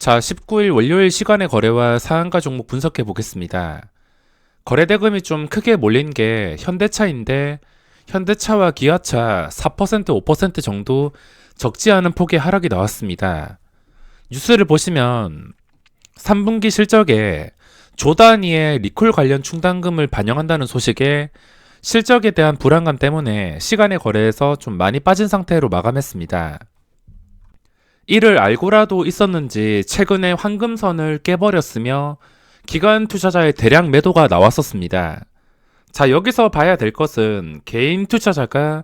자, 19일 월요일 시간의 거래와 상한가 종목 분석해 보겠습니다. 거래 대금이 좀 크게 몰린 게 현대차인데 현대차와 기아차 4%, 5% 정도 적지 않은 폭의 하락이 나왔습니다. 뉴스를 보시면 3분기 실적에 조 단위의 리콜 관련 충당금을 반영한다는 소식에 실적에 대한 불안감 때문에 시간의 거래에서 좀 많이 빠진 상태로 마감했습니다. 이를 알고라도 있었는지 최근에 황금선을 깨버렸으며 기관 투자자의 대량 매도가 나왔었습니다. 자, 여기서 봐야 될 것은 개인 투자자가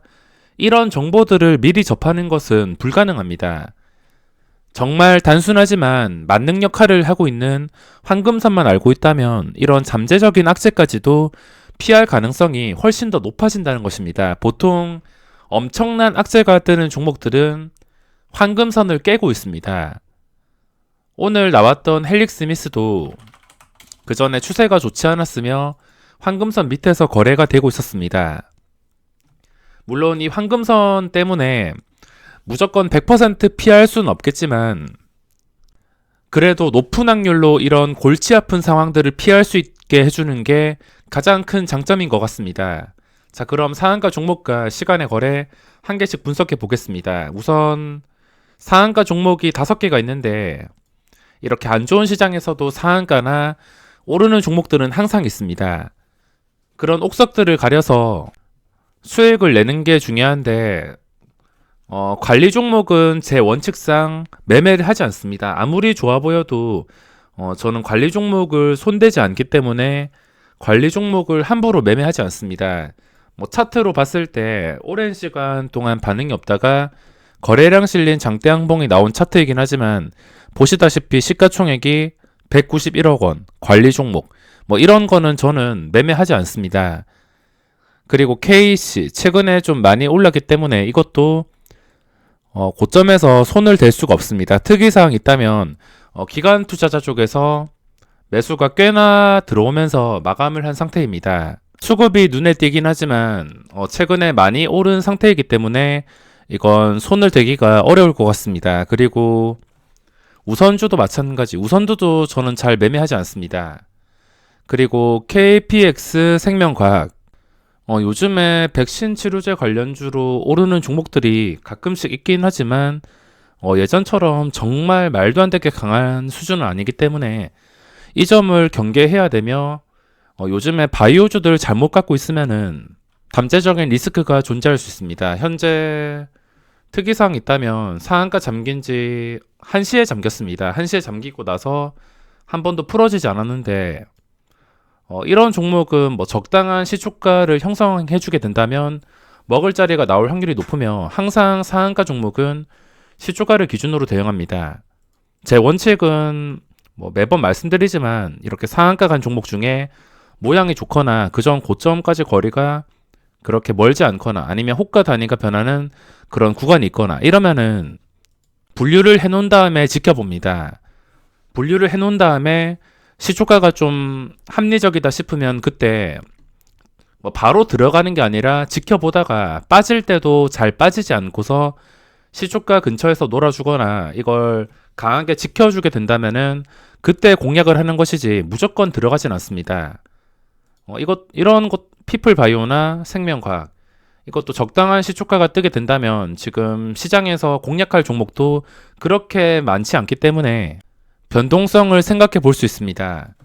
이런 정보들을 미리 접하는 것은 불가능합니다. 정말 단순하지만 만능 역할을 하고 있는 황금선만 알고 있다면 이런 잠재적인 악재까지도 피할 가능성이 훨씬 더 높아진다는 것입니다. 보통 엄청난 악재가 뜨는 종목들은 황금선을 깨고 있습니다. 오늘 나왔던 헬릭스미스도 그 전에 추세가 좋지 않았으며 황금선 밑에서 거래가 되고 있었습니다. 물론 이 황금선 때문에 무조건 100% 피할 수는 없겠지만 그래도 높은 확률로 이런 골치 아픈 상황들을 피할 수 있게 해주는 게 가장 큰 장점인 것 같습니다. 자, 그럼 상한가 종목과 시간의 거래 한 개씩 분석해 보겠습니다. 우선 상한가 종목이 5개가 있는데 이렇게 안 좋은 시장에서도 상한가나 오르는 종목들은 항상 있습니다. 그런 옥석들을 가려서 수익을 내는 게 중요한데 관리 종목은 제 원칙상 매매를 하지 않습니다. 아무리 좋아 보여도 저는 관리 종목을 손대지 않기 때문에 관리 종목을 함부로 매매하지 않습니다. 차트로 봤을 때 오랜 시간 동안 반응이 없다가 거래량 실린 장대 항봉이 나온 차트이긴 하지만 보시다시피 시가총액이 191억 원, 관리 종목 이런 거는 저는 매매하지 않습니다. 그리고 KC 최근에 좀 많이 올랐기 때문에 이것도 고점에서 손을 댈 수가 없습니다. 특이사항이 있다면 기관 투자자 쪽에서 매수가 꽤나 들어오면서 마감을 한 상태입니다. 수급이 눈에 띄긴 하지만 최근에 많이 오른 상태이기 때문에 이건 손을 대기가 어려울 것 같습니다. 그리고 우선주도 마찬가지. 우선주도 저는 잘 매매하지 않습니다. 그리고 KPX 생명과학 요즘에 백신 치료제 관련주로 오르는 종목들이 가끔씩 있긴 하지만 예전처럼 정말 말도 안 되게 강한 수준은 아니기 때문에 이 점을 경계해야 되며 요즘에 바이오주들 잘못 갖고 있으면은 잠재적인 리스크가 존재할 수 있습니다. 현재 특이사항이 있다면 상한가 잠긴 지 1시에 잠겼습니다. 1시에 잠기고 나서 한 번도 풀어지지 않았는데 이런 종목은 적당한 시초가를 형성해주게 된다면 먹을 자리가 나올 확률이 높으며 항상 상한가 종목은 시초가를 기준으로 대응합니다. 제 원칙은 매번 말씀드리지만 이렇게 상한가 간 종목 중에 모양이 좋거나 그전 고점까지 거리가 그렇게 멀지 않거나 아니면 호가 단위가 변하는 그런 구간이 있거나 이러면은 분류를 해놓은 다음에 지켜봅니다. 분류를 해놓은 다음에 시초가가 좀 합리적이다 싶으면 그때 바로 들어가는 게 아니라 지켜보다가 빠질 때도 잘 빠지지 않고서 시초가 근처에서 놀아주거나 이걸 강하게 지켜주게 된다면은 그때 공략을 하는 것이지 무조건 들어가진 않습니다. 이런 것 피플바이오나 생명과학 이것도 적당한 시초가가 뜨게 된다면 지금 시장에서 공략할 종목도 그렇게 많지 않기 때문에 변동성을 생각해 볼 수 있습니다.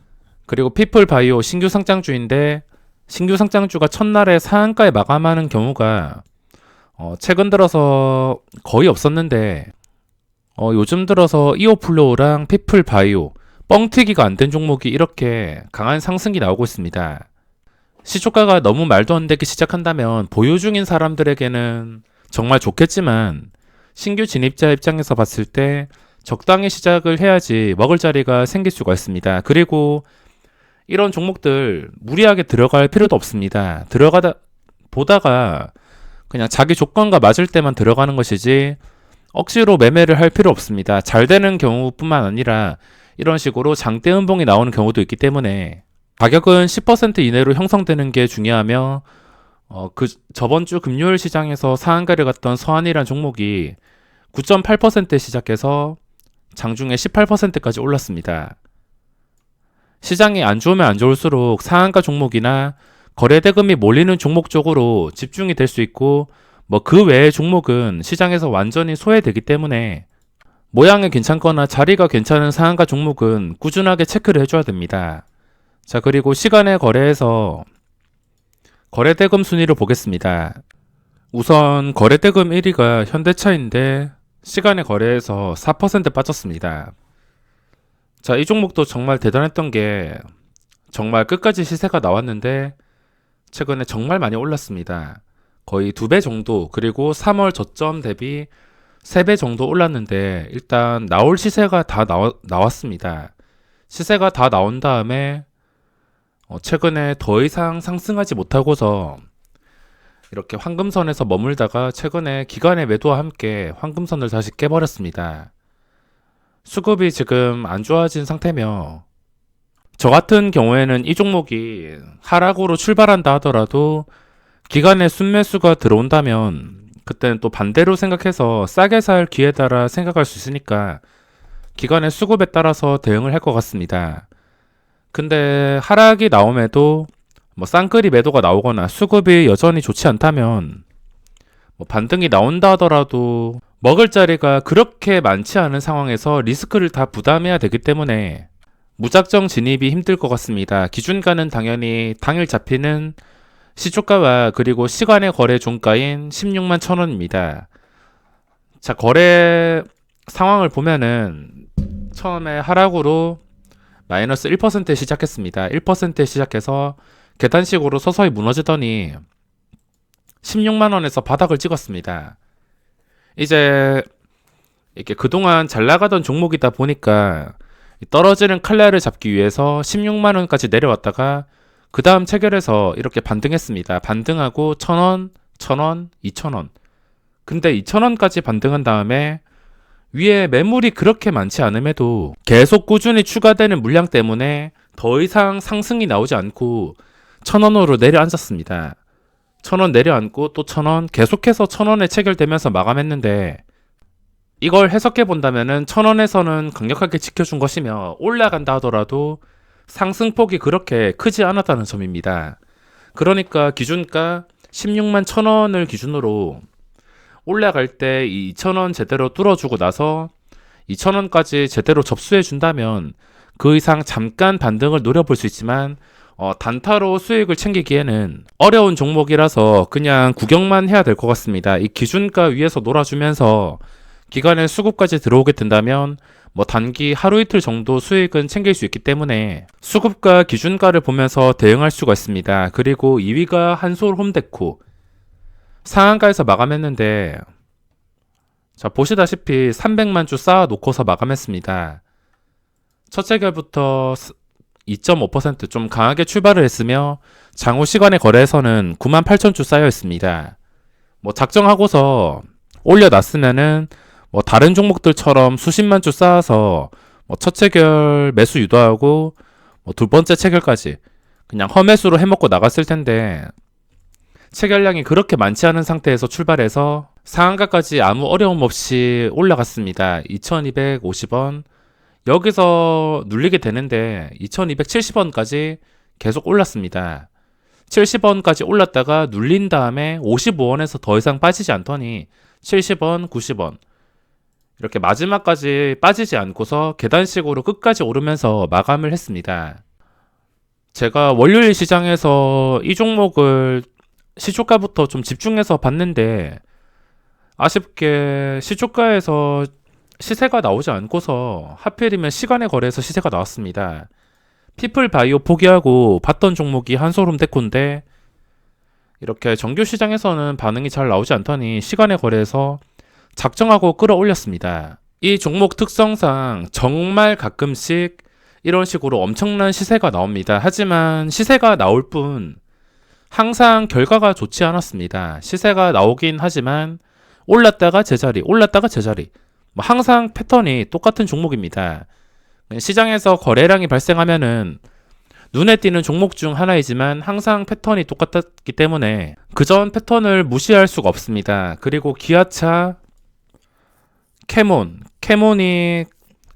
그리고 피플바이오 신규 상장주인데 신규 상장주가 첫날에 상한가에 마감하는 경우가 최근 들어서 거의 없었는데 요즘 들어서 이오플로우랑 피플바이오 뻥튀기가 안 된 종목이 이렇게 강한 상승이 나오고 있습니다. 시초가가 너무 말도 안 되기 시작한다면 보유 중인 사람들에게는 정말 좋겠지만 신규 진입자 입장에서 봤을 때 적당히 시작을 해야지 먹을 자리가 생길 수가 있습니다. 그리고 이런 종목들 무리하게 들어갈 필요도 없습니다. 보다가 그냥 자기 조건과 맞을 때만 들어가는 것이지 억지로 매매를 할 필요 없습니다. 잘 되는 경우뿐만 아니라 이런 식으로 장대 음봉이 나오는 경우도 있기 때문에 가격은 10% 이내로 형성되는 게 중요하며 저번 주 금요일 시장에서 상한가를 갔던 서한이라는 종목이 9.8%에 시작해서 장중에 18%까지 올랐습니다. 시장이 안 좋으면 안 좋을수록 상한가 종목이나 거래대금이 몰리는 종목 쪽으로 집중이 될 수 있고 그 외의 종목은 시장에서 완전히 소외되기 때문에 모양이 괜찮거나 자리가 괜찮은 상한가 종목은 꾸준하게 체크를 해줘야 됩니다. 자, 그리고 시간의 거래에서 거래대금 순위를 보겠습니다. 우선 거래대금 1위가 현대차인데 시간의 거래에서 4% 빠졌습니다. 자, 이 종목도 정말 대단했던 게 정말 끝까지 시세가 나왔는데 최근에 정말 많이 올랐습니다. 거의 2배 정도, 그리고 3월 저점 대비 3배 정도 올랐는데 일단 나올 시세가 다 나왔습니다. 시세가 다 나온 다음에 최근에 더 이상 상승하지 못하고서 이렇게 황금선에서 머물다가 최근에 기관의 매도와 함께 황금선을 다시 깨버렸습니다. 수급이 지금 안 좋아진 상태며 저 같은 경우에는 이 종목이 하락으로 출발한다 하더라도 기관의 순매수가 들어온다면 그때는 또 반대로 생각해서 싸게 살 기회다라 생각할 수 있으니까 기관의 수급에 따라서 대응을 할 것 같습니다. 근데 하락이 나옴에도 쌍끌이 매도가 나오거나 수급이 여전히 좋지 않다면 반등이 나온다 하더라도 먹을 자리가 그렇게 많지 않은 상황에서 리스크를 다 부담해야 되기 때문에 무작정 진입이 힘들 것 같습니다. 기준가는 당연히 당일 잡히는 시초가와 그리고 시간의 거래 종가인 16만 1,000원입니다. 자, 거래 상황을 보면은 처음에 하락으로 마이너스 1% 시작했습니다. 1% 시작해서 계단식으로 서서히 무너지더니 16만원에서 바닥을 찍었습니다. 이제 이렇게 그동안 잘 나가던 종목이다 보니까 떨어지는 칼날을 잡기 위해서 16만원까지 내려왔다가 그 다음 체결해서 이렇게 반등했습니다. 반등하고 1,000원, 1,000원, 2,000원. 근데 2,000원까지 반등한 다음에 위에 매물이 그렇게 많지 않음에도 계속 꾸준히 추가되는 물량 때문에 더 이상 상승이 나오지 않고 1,000원으로 내려앉았습니다. 1,000원 내려앉고 또 1,000원, 계속해서 1,000원에 체결되면서 마감했는데 이걸 해석해 본다면은 1,000원에서는 강력하게 지켜준 것이며 올라간다 하더라도 상승폭이 그렇게 크지 않았다는 점입니다. 그러니까 기준가 16만 1,000원을 기준으로 올라갈 때 이 2,000원 제대로 뚫어주고 나서 2,000원까지 제대로 접수해 준다면 그 이상 잠깐 반등을 노려볼 수 있지만 단타로 수익을 챙기기에는 어려운 종목이라서 그냥 구경만 해야 될 것 같습니다. 이 기준가 위에서 놀아주면서 기간의 수급까지 들어오게 된다면 단기 하루 이틀 정도 수익은 챙길 수 있기 때문에 수급과 기준가를 보면서 대응할 수가 있습니다. 그리고 2위가 한솔홈데코 상한가에서 마감했는데 자, 보시다시피 300만 주 쌓아 놓고서 마감했습니다. 첫 체결부터 2.5% 강하게 출발을 했으며 장후 시간의 거래에서는 98,000주 쌓여 있습니다. 작정하고서 올려놨으면은 다른 종목들처럼 수십만 주 쌓아서 첫 체결 매수 유도하고 두 번째 체결까지 그냥 허매수로 해먹고 나갔을 텐데 체결량이 그렇게 많지 않은 상태에서 출발해서 상한가까지 아무 어려움 없이 올라갔습니다. 2,250원 여기서 눌리게 되는데 2,270원까지 계속 올랐습니다. 70원까지 올랐다가 눌린 다음에 55원에서 더 이상 빠지지 않더니 70원, 90원 이렇게 마지막까지 빠지지 않고서 계단식으로 끝까지 오르면서 마감을 했습니다. 제가 월요일 시장에서 이 종목을 시초가부터 좀 집중해서 봤는데 아쉽게 시초가에서 시세가 나오지 않고서 하필이면 시간의 거래에서 시세가 나왔습니다. 피플바이오 포기하고 봤던 종목이 한솔홈데코인데 이렇게 정규 시장에서는 반응이 잘 나오지 않더니 시간의 거래에서 작정하고 끌어올렸습니다. 이 종목 특성상 정말 가끔씩 이런 식으로 엄청난 시세가 나옵니다. 하지만 시세가 나올 뿐 항상 결과가 좋지 않았습니다. 시세가 나오긴 하지만 올랐다가 제자리, 올랐다가 제자리 항상 패턴이 똑같은 종목입니다. 시장에서 거래량이 발생하면은 눈에 띄는 종목 중 하나이지만 항상 패턴이 똑같기 때문에 그전 패턴을 무시할 수가 없습니다. 그리고 기아차, 캐몬이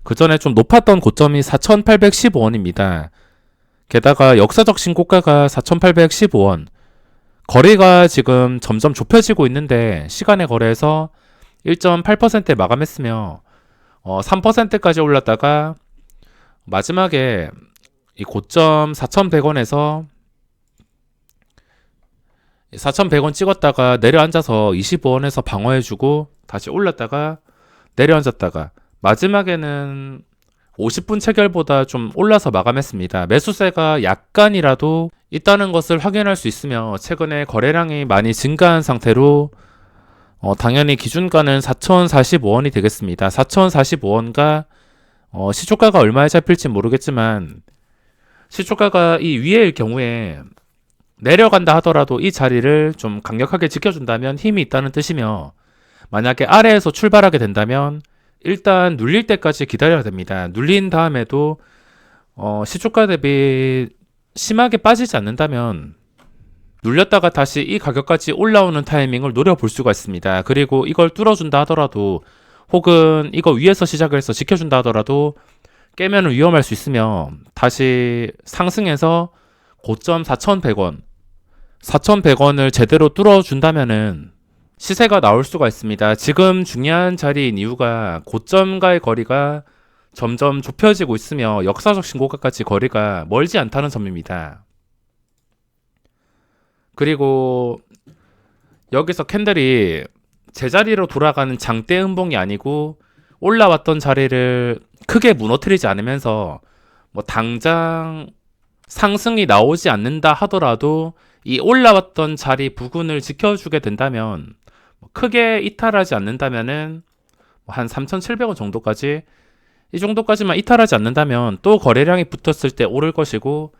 그 전에 좀 높았던 고점이 4,815원입니다. 게다가 역사적 신고가가 4,815원. 거래가 지금 점점 좁혀지고 있는데 시간의 거래에서 1.8%에 마감했으며 3%까지 올랐다가 마지막에 이 고점 4,100원에서 4,100원 찍었다가 내려앉아서 25원에서 방어해주고 다시 올랐다가 내려앉았다가 마지막에는 50분 체결보다 좀 올라서 마감했습니다. 매수세가 약간이라도 있다는 것을 확인할 수 있으며 최근에 거래량이 많이 증가한 상태로 당연히 기준가는 4,045원이 되겠습니다. 4,045원과 시초가가 얼마에 잡힐지 모르겠지만 시초가가 이 위에일 경우에 내려간다 하더라도 이 자리를 좀 강력하게 지켜준다면 힘이 있다는 뜻이며 만약에 아래에서 출발하게 된다면 일단 눌릴 때까지 기다려야 됩니다. 눌린 다음에도 시초가 대비 심하게 빠지지 않는다면 눌렸다가 다시 이 가격까지 올라오는 타이밍을 노려볼 수가 있습니다. 그리고 이걸 뚫어준다 하더라도 혹은 이거 위에서 시작을 해서 지켜준다 하더라도 깨면 위험할 수 있으며 다시 상승해서 고점 4,100원 4,100원을 제대로 뚫어준다면은 시세가 나올 수가 있습니다. 지금 중요한 자리인 이유가 고점과의 거리가 점점 좁혀지고 있으며 역사적 신고가까지 거리가 멀지 않다는 점입니다. 그리고 여기서 캔들이 제자리로 돌아가는 장대 음봉이 아니고 올라왔던 자리를 크게 무너뜨리지 않으면서 뭐 당장 상승이 나오지 않는다 하더라도 이 올라왔던 자리 부근을 지켜주게 된다면 크게 이탈하지 않는다면은 한 3,700원 정도까지 이 정도까지만 이탈하지 않는다면 또 거래량이 붙었을 때 오를 것이고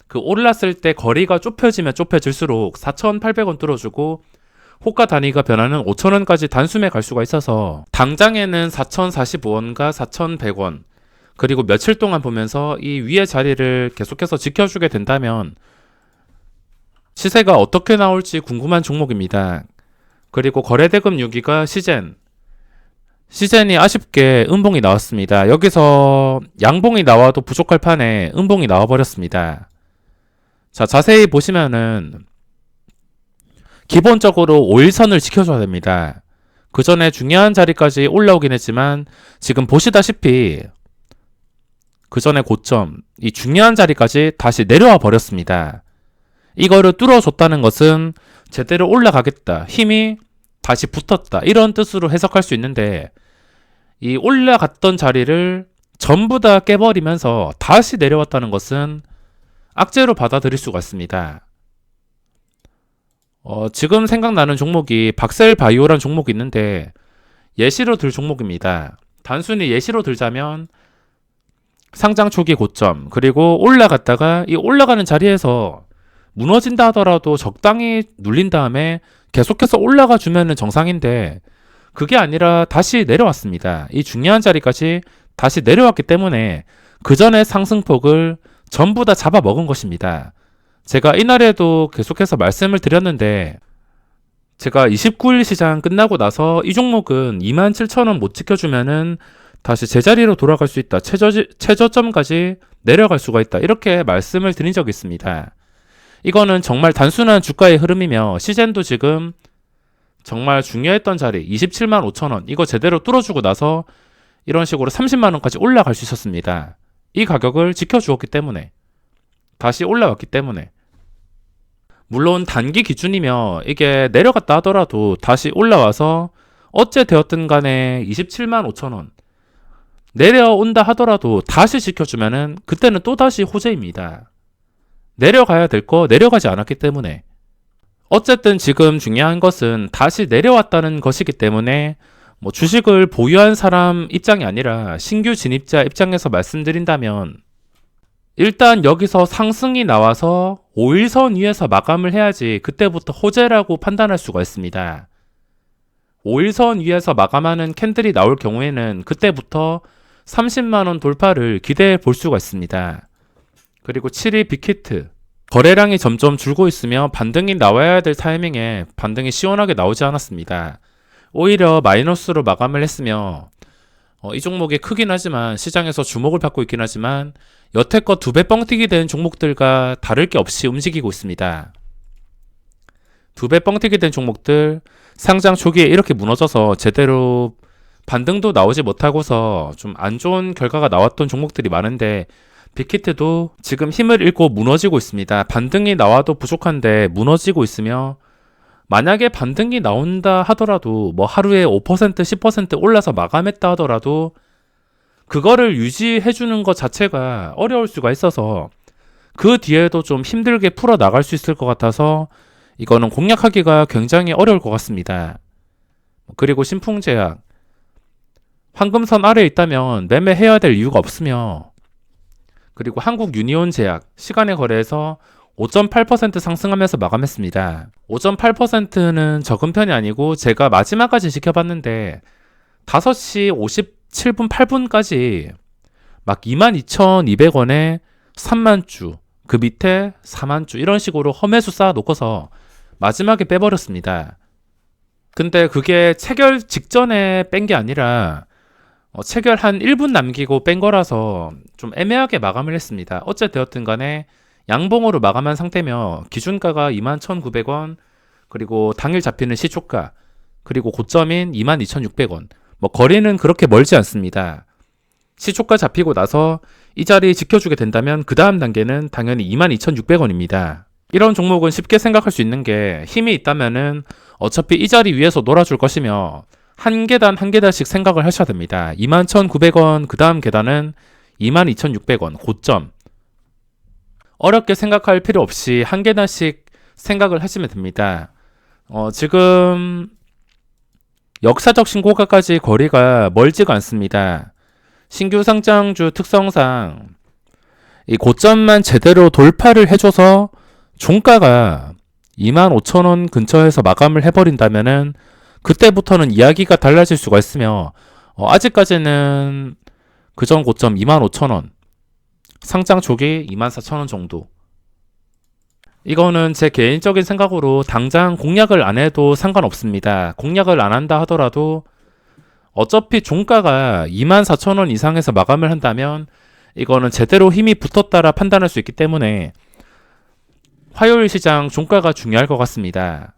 그 올랐을 때 거리가 좁혀지면 좁혀질수록 4,800원 뚫어주고 호가 단위가 변하는 5,000원까지 단숨에 갈 수가 있어서 당장에는 4,045원과 4,100원 그리고 며칠 동안 보면서 이 위의 자리를 계속해서 지켜주게 된다면 시세가 어떻게 나올지 궁금한 종목입니다. 그리고 거래대금 6위가 시젠이 아쉽게 음봉이 나왔습니다. 여기서 양봉이 나와도 부족할 판에 음봉이 나와버렸습니다. 자, 자세히 보시면은 기본적으로 5일선을 지켜줘야 됩니다. 그 전에 중요한 자리까지 올라오긴 했지만 지금 보시다시피 그 전에 고점 이 중요한 자리까지 다시 내려와 버렸습니다. 이거를 뚫어줬다는 것은 제대로 올라가겠다, 힘이 다시 붙었다 이런 뜻으로 해석할 수 있는데 이 올라갔던 자리를 전부 다 깨버리면서 다시 내려왔다는 것은 악재로 받아들일 수가 있습니다. 지금 생각나는 종목이 박셀바이오란 종목이 있는데 예시로 들 종목입니다. 단순히 예시로 들자면 상장 초기 고점 그리고 올라갔다가 이 올라가는 자리에서 무너진다 하더라도 적당히 눌린 다음에 계속해서 올라가 주면은 정상인데 그게 아니라 다시 내려왔습니다. 이 중요한 자리까지 다시 내려왔기 때문에 그 전에 상승폭을 전부 다 잡아먹은 것입니다. 제가 이날에도 계속해서 말씀을 드렸는데 제가 29일 시장 끝나고 나서 이 종목은 27,000원 못 지켜주면은 다시 제자리로 돌아갈 수 있다. 최저점까지 내려갈 수가 있다. 이렇게 말씀을 드린 적이 있습니다. 이거는 정말 단순한 주가의 흐름이며 시젠도 지금 정말 중요했던 자리 275,000원 이거 제대로 뚫어주고 나서 이런 식으로 30만원까지 올라갈 수 있었습니다. 이 가격을 지켜주었기 때문에 다시 올라왔기 때문에 물론 단기 기준이며 이게 내려갔다 하더라도 다시 올라와서 어째 되었든 간에 275,000원 내려온다 하더라도 다시 지켜주면은 그때는 또다시 호재입니다. 내려가야 될 거 내려가지 않았기 때문에 어쨌든 지금 중요한 것은 다시 내려왔다는 것이기 때문에 뭐 주식을 보유한 사람 입장이 아니라 신규 진입자 입장에서 말씀드린다면 일단 여기서 상승이 나와서 5일선 위에서 마감을 해야지 그때부터 호재라고 판단할 수가 있습니다. 5일선 위에서 마감하는 캔들이 나올 경우에는 그때부터 30만원 돌파를 기대해 볼 수가 있습니다. 그리고 7위 빅히트 거래량이 점점 줄고 있으며 반등이 나와야 될 타이밍에 반등이 시원하게 나오지 않았습니다. 오히려 마이너스로 마감을 했으며 이 종목이 크긴 하지만 시장에서 주목을 받고 있긴 하지만 여태껏 2배 뻥튀기 된 종목들과 다를 게 없이 움직이고 있습니다. 2배 뻥튀기 된 종목들 상장 초기에 이렇게 무너져서 제대로 반등도 나오지 못하고서 좀 안 좋은 결과가 나왔던 종목들이 많은데 빅히트도 지금 힘을 잃고 무너지고 있습니다. 반등이 나와도 부족한데 무너지고 있으며 만약에 반등이 나온다 하더라도 뭐 하루에 5% 10% 올라서 마감했다 하더라도 그거를 유지해주는 것 자체가 어려울 수가 있어서 그 뒤에도 좀 힘들게 풀어 나갈 수 있을 것 같아서 이거는 공략하기가 굉장히 어려울 것 같습니다. 그리고 신풍제약 황금선 아래에 있다면 매매해야 될 이유가 없으며 그리고 한국유니온제약 시간의 거래에서 5.8% 상승하면서 마감했습니다. 5.8%는 적은 편이 아니고 제가 마지막까지 지켜봤는데 5시 57분 8분까지 막 22,200원에 3만주 그 밑에 4만주 이런 식으로 험해수 쌓아놓고서 마지막에 빼버렸습니다. 근데 그게 체결 직전에 뺀 게 아니라 체결 한 1분 남기고 뺀 거라서 좀 애매하게 마감을 했습니다. 어쨌든 간에 양봉으로 마감한 상태며 기준가가 21,900원 그리고 당일 잡히는 시초가 그리고 고점인 22,600원 뭐 거리는 그렇게 멀지 않습니다. 시초가 잡히고 나서 이 자리 지켜주게 된다면 그 다음 단계는 당연히 22,600원입니다. 이런 종목은 쉽게 생각할 수 있는 게 힘이 있다면은 어차피 이 자리 위에서 놀아줄 것이며 한 계단 한 계단씩 생각을 하셔야 됩니다. 21,900원 그 다음 계단은 22,600원 고점 어렵게 생각할 필요 없이 한 계단씩 생각을 하시면 됩니다. 지금 역사적 신고가까지 거리가 멀지가 않습니다. 신규 상장주 특성상 이 고점만 제대로 돌파를 해줘서 종가가 25,000원 근처에서 마감을 해버린다면은 그때부터는 이야기가 달라질 수가 있으며 아직까지는 그전 고점 25,000원 상장 초기 24,000원 정도 이거는 제 개인적인 생각으로 당장 공략을 안 해도 상관없습니다. 공략을 안 한다 하더라도 어차피 종가가 24,000원 이상에서 마감을 한다면 이거는 제대로 힘이 붙었다라 판단할 수 있기 때문에 화요일 시장 종가가 중요할 것 같습니다.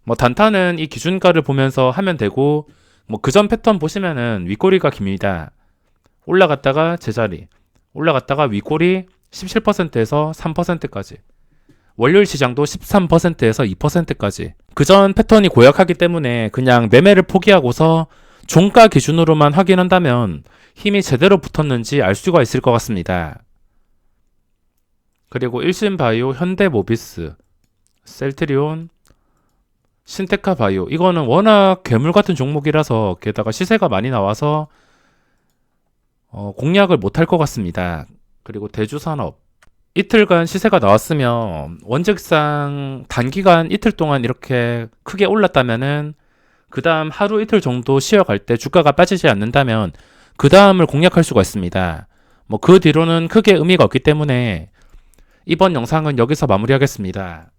뭐 단타는 이 기준가를 보면서 하면 되고 뭐 그전 패턴 보시면은 윗꼬리가 깁니다. 올라갔다가 제자리 올라갔다가 윗꼬리 17%에서 3%까지 월요일 시장도 13%에서 2%까지 그전 패턴이 고약하기 때문에 그냥 매매를 포기하고서 종가 기준으로만 확인한다면 힘이 제대로 붙었는지 알 수가 있을 것 같습니다. 그리고 일신바이오, 현대모비스, 셀트리온, 신테카바이오 이거는 워낙 괴물 같은 종목이라서 게다가 시세가 많이 나와서 공략을 못할 것 같습니다. 그리고 대주산업 이틀간 시세가 나왔으면 원칙상 단기간 이틀 동안 이렇게 크게 올랐다면은 그 다음 하루 이틀 정도 쉬어갈 때 주가가 빠지지 않는다면 그 다음을 공략할 수가 있습니다. 뭐 그 뒤로는 크게 의미가 없기 때문에 이번 영상은 여기서 마무리하겠습니다.